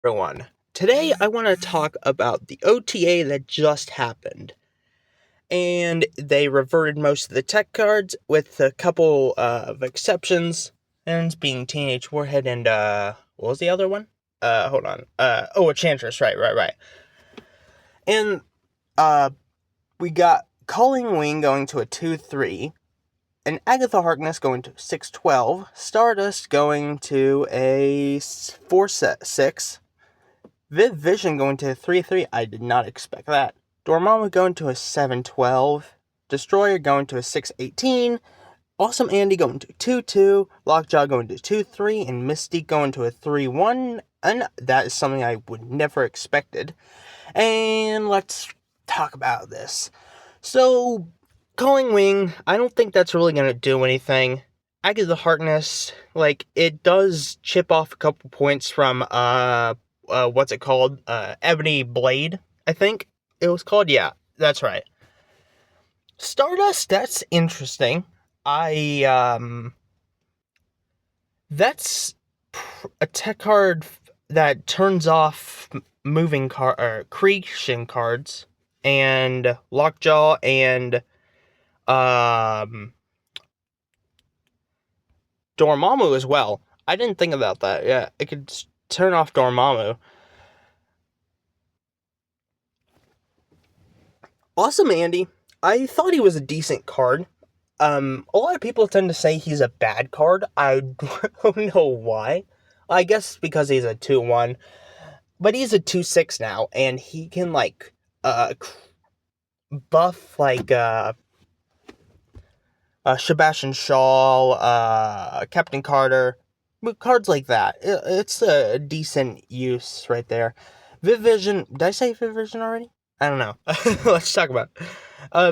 Everyone. Today I want to talk about the OTA that just happened. And they reverted most of the tech cards with a couple of exceptions. And being Teenage Warhead and, what was the other one? Hold on. Enchantress, right. And, we got Calling Wing going to a 2-3. And Agatha Harkness going to 6-12. Stardust going to a 4-6. Viv Vision going to a 3-3. I did not expect that. Dormammu going to a 7-12. Destroyer going to a 6-18. Awesome Andy going to 2-2. Lockjaw going to 2-3. And Mystique going to a 3-1. And that is something I would never expected. And let's talk about this. So, Calling Wing, I don't think that's really going to do anything. Agatha Harkness, it does chip off a couple points from, what's it called? Ebony Blade, I think it was called. Yeah, that's right. Stardust, that's interesting. That's a tech card that turns off creation cards, and Lockjaw and, Dormammu as well. I didn't think about that. Yeah, it could turn off Dormammu. Awesome Andy. I thought he was a decent card. A lot of people tend to say he's a bad card. I don't know why. I guess because he's a 2-1. But he's a 2-6 now, and he can, buff, Sebastian Shaw, Captain Carter, cards like that. It's a decent use right there. Viv Vision, did I say Viv Vision already? I don't know. Let's talk about it.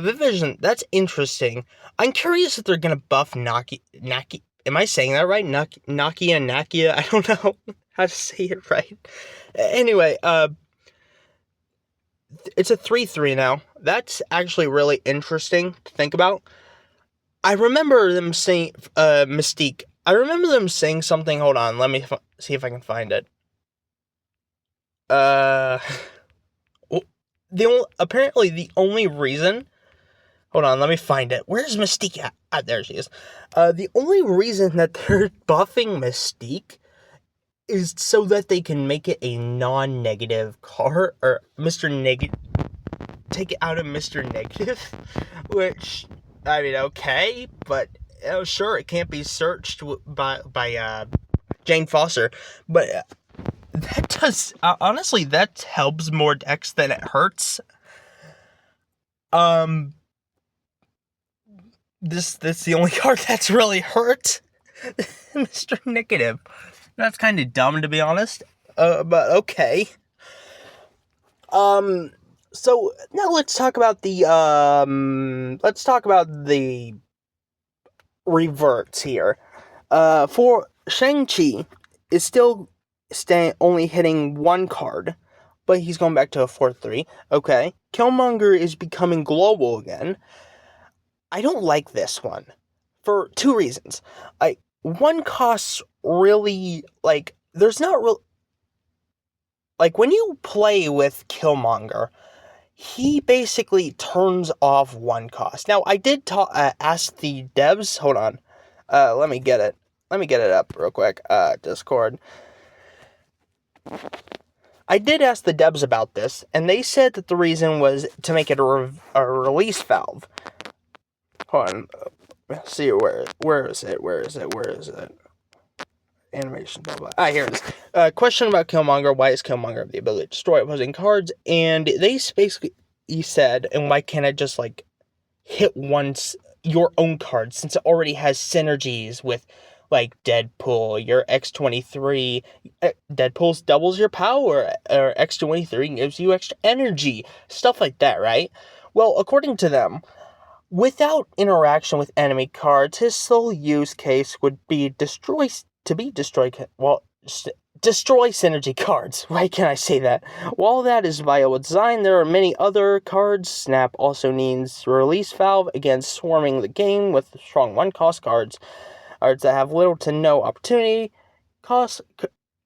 Viv Vision, that's interesting. I'm curious if they're gonna buff Naki. Am I saying that right? Nakia? I don't know how to say it right. Anyway, it's a 3-3 now. That's actually really interesting to think about. I remember them saying, Mystique. I remember them saying something. Hold on, let me see if I can find it. Apparently the only reason. Hold on, let me find it. Where's Mystique at? Ah, there she is. The only reason that they're buffing Mystique is so that they can make it a non-negative card, or Mr. Negative. Take it out of Mr. Negative, which, I mean, okay, but sure, it can't be searched by Jane Foster, but that does, honestly, that helps more decks than it hurts. This the only card that's really hurt. Mr. Negative. That's kind of dumb, to be honest. But okay. So now let's talk about the reverts here. For Shang-Chi is still only hitting one card, but he's going back to a 4-3. Okay. Killmonger is becoming global again. I don't like this one for two reasons. One costs really, there's not real, when you play with Killmonger, he basically turns off one cost. Now, I did ask the devs, hold on, let me get it up real quick, Discord. I did ask the devs about this, and they said that the reason was to make it a release valve. Hold on, let's see, where is it? Animation, blah, blah. Here it is. Question about Killmonger. Why is Killmonger have the ability to destroy opposing cards? And they basically said, and why can't it just, hit your own card, since it already has synergies with, Deadpool, your X-23. Deadpool doubles your power, or X-23 gives you extra energy. Stuff like that, right? Well, according to them, without interaction with enemy cards, his sole use case would be destroy synergy cards. Why can't I say that? While that is viable design, there are many other cards. Snap also needs release valve against swarming the game with strong one-cost cards that have little to no opportunity cost.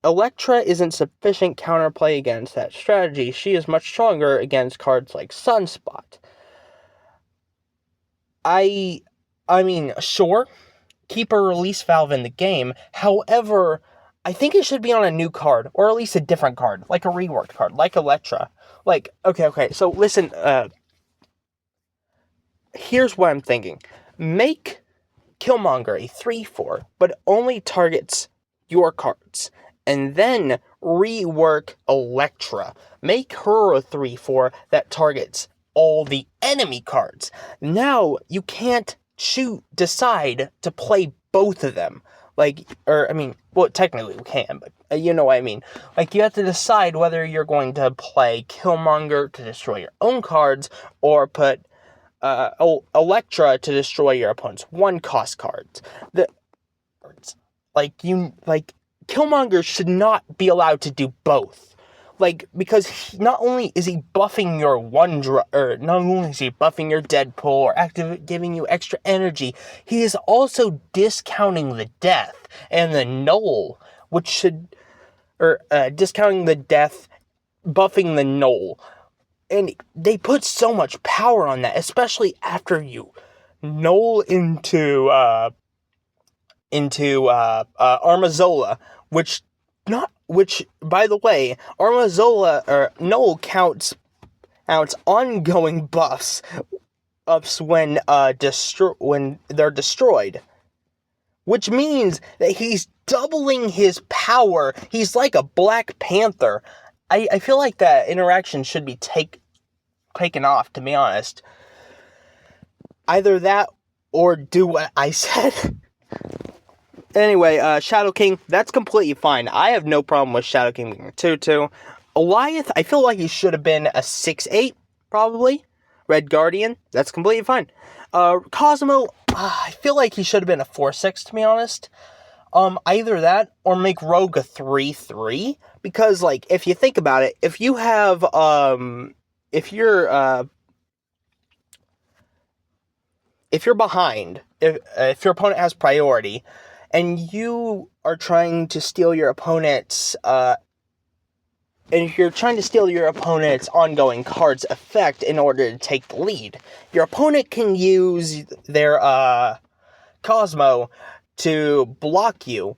Electra isn't sufficient counterplay against that strategy. She is much stronger against cards like Sunspot. I mean, sure, keep a release valve in the game. However, I think it should be on a new card, or at least a different card, like a reworked card, like Electra. Like, okay, so listen, here's what I'm thinking. Make Killmonger a 3/4, but only targets your cards. And then rework Electra. Make her a 3/4 that targets all the enemy cards. Now you can't decide to play both of them. Well, technically you can, but you know what I mean. Like, you have to decide whether you're going to play Killmonger to destroy your own cards, or put Electra to destroy your opponent's 1-cost cards. Killmonger should not be allowed to do both. Because not only is he buffing your not only is he buffing your Deadpool or giving you extra energy, he is also discounting the death and the null, discounting the death, buffing the null. And they put so much power on that, especially after you null into Armazola, which, by the way, Armazola or null counts ongoing buffs when they're destroyed, which means that he's doubling his power. He's like a Black Panther. I feel like that interaction should be taken off, to be honest. Either that or do what I said. Anyway, Shadow King, that's completely fine. I have no problem with Shadow King being a 2/2. Goliath, I feel like he should have been a 6/8, probably. Red Guardian, that's completely fine. Cosmo, I feel like he should have been a 4/6, to be honest. Either that, or make Rogue a 3/3, because, like, if you think about it, if you have, if you're behind, if your opponent has priority, and you are trying to steal your opponent's, ongoing card's effect in order to take the lead, your opponent can use their, Cosmo to block you,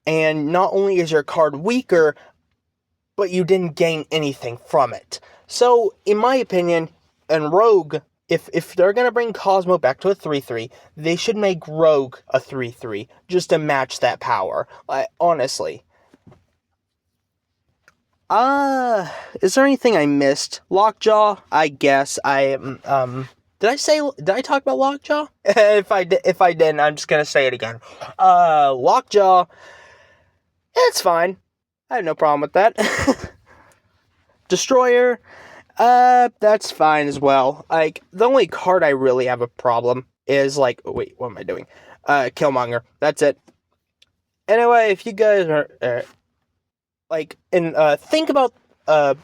and not only is your card weaker, but you didn't gain anything from it. So, in my opinion, and Rogue, if they're gonna bring Cosmo back to a 3/3, they should make Rogue a 3/3, just to match that power. Honestly. Is there anything I missed? Lockjaw, I guess. Did I talk about Lockjaw? If I didn't, I'm just gonna say it again. Lockjaw, it's fine. I have no problem with that. Destroyer, that's fine as well. Like, the only card I really have a problem is, like, wait, what am I doing? Killmonger. That's it. Anyway, if you guys are, think about, I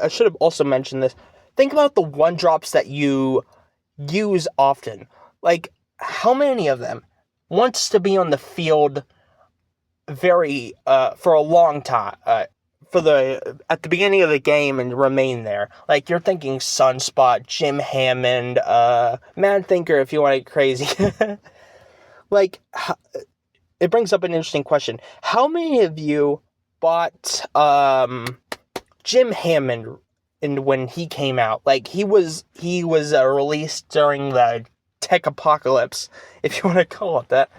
should have also mentioned this. Think about the 1-drops that you use often. Like, how many of them wants to be on the field for a long time, at the beginning of the game and remain there? Like, you're thinking Sunspot, Jim Hammond, Mad Thinker, if you want to get crazy. Like, it brings up an interesting question. How many of you bought, Jim Hammond when he came out? Like, he was released during the tech apocalypse, if you want to call it that.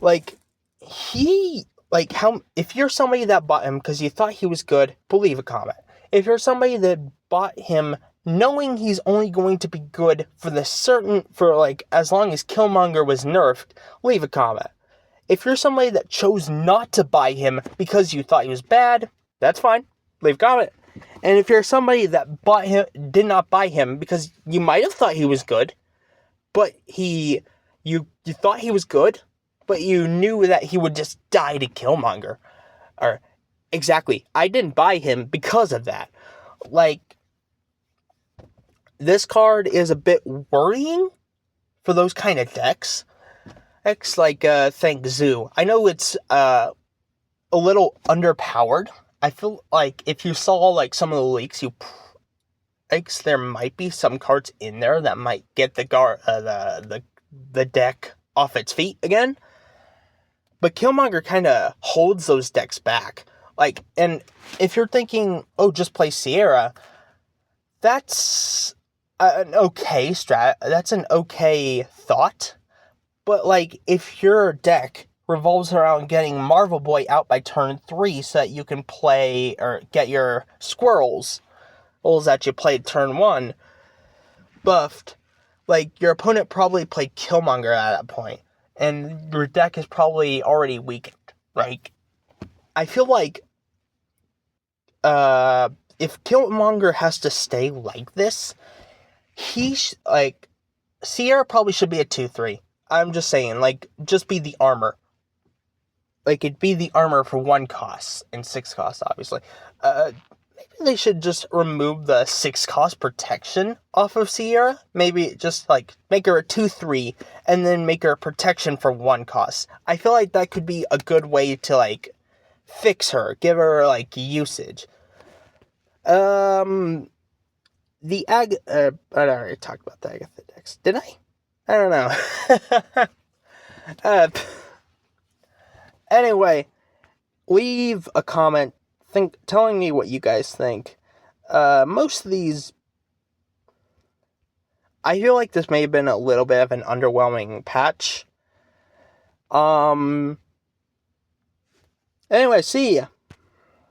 Like, if you're somebody that bought him because you thought he was good, leave a comment. If you're somebody that bought him knowing he's only going to be good for as long as Killmonger was nerfed, leave a comment. If you're somebody that chose not to buy him because you thought he was bad, that's fine. Leave a comment. And if you're somebody that did not buy him because you might have thought he was good, but you thought he was good, but you knew that he would just die to Killmonger. Or, exactly, I didn't buy him because of that. Like, this card is a bit worrying for those kind of decks. X, like, think Zoo. I know it's, a little underpowered. I feel like if you saw, like, some of the leaks, there might be some cards in there that might get the deck off its feet again. But Killmonger kind of holds those decks back. Like, and if you're thinking, oh, just play Sierra, that's an okay that's an okay thought. But, like, if your deck revolves around getting Marvel Boy out by turn 3 so that you can play or get your squirrels that you played turn 1 buffed, like, your opponent probably played Killmonger at that point, and your deck is probably already weakened. Like, I feel like, if Killmonger has to stay like this, Sierra probably should be a 2-3. I'm just saying, like, just be the armor. Like, it'd be the armor for 1 cost, and 6 costs, obviously. Maybe they should just remove the 6 cost protection off of Sierra. Maybe just, like, make her a 2-3, and then make her a protection for 1 cost. I feel like that could be a good way to, like, fix her, give her, like, usage. I already talked about the Agatha decks. Did I? I don't know. Anyway, leave a comment telling me what you guys think. Most of these, I feel like this may have been a little bit of an underwhelming patch. Anyway, see ya.